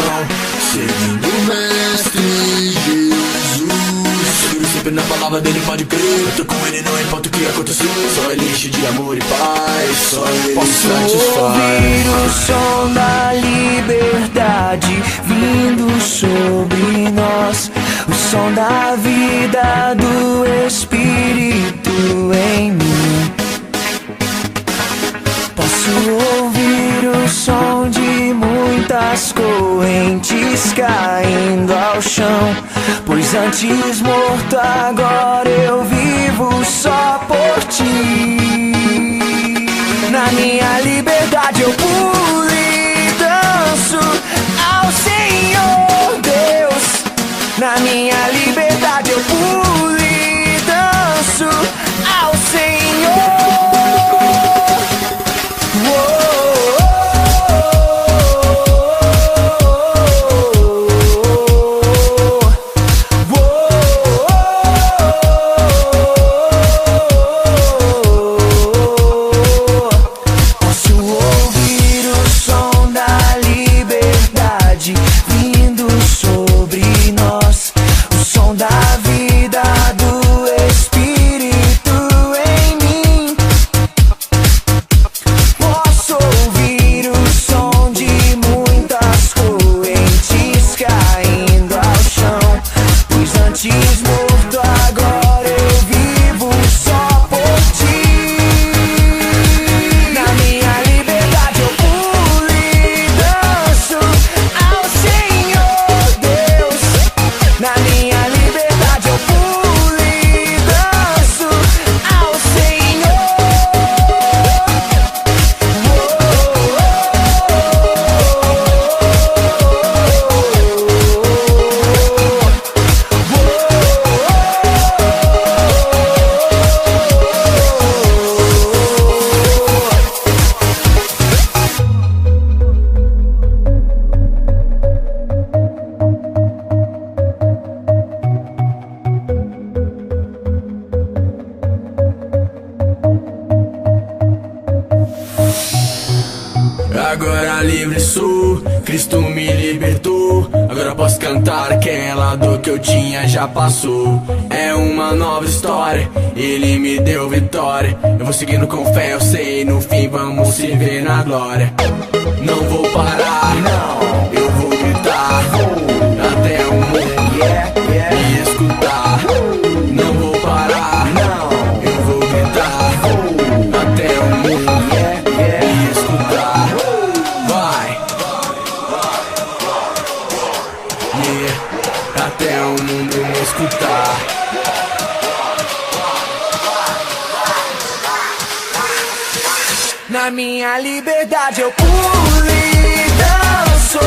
chão, seguindo o Mestre Jesus. Seguro sempre na palavra dele, pode crer. Eu tô com ele, não importa o que aconteceu. Só ele enche de amor e paz, só ele posso ouvir o som da liberdade vindo sobre nós, o som da vida do Espírito em mim. Posso ouvir o som de muitas correntes caindo ao chão, pois antes morto agora eu vivo só por ti. Na minha liberdade eu pulo e danço ao Senhor Deus. Na minha liberdade eu pulo e danço ao Senhor. Agora livre sou, Cristo me libertou. Agora posso cantar aquela dor que eu tinha já passou. É uma nova história, Ele me deu vitória. Eu vou seguindo com fé, eu sei, no fim vamos se ver na glória. Não vou parar, não, eu vou gritar até o mundo me escutar. Não vou parar, não, eu vou gritar até o mundo me escutar. Até o mundo me escutar. Na minha liberdade eu pulo e danço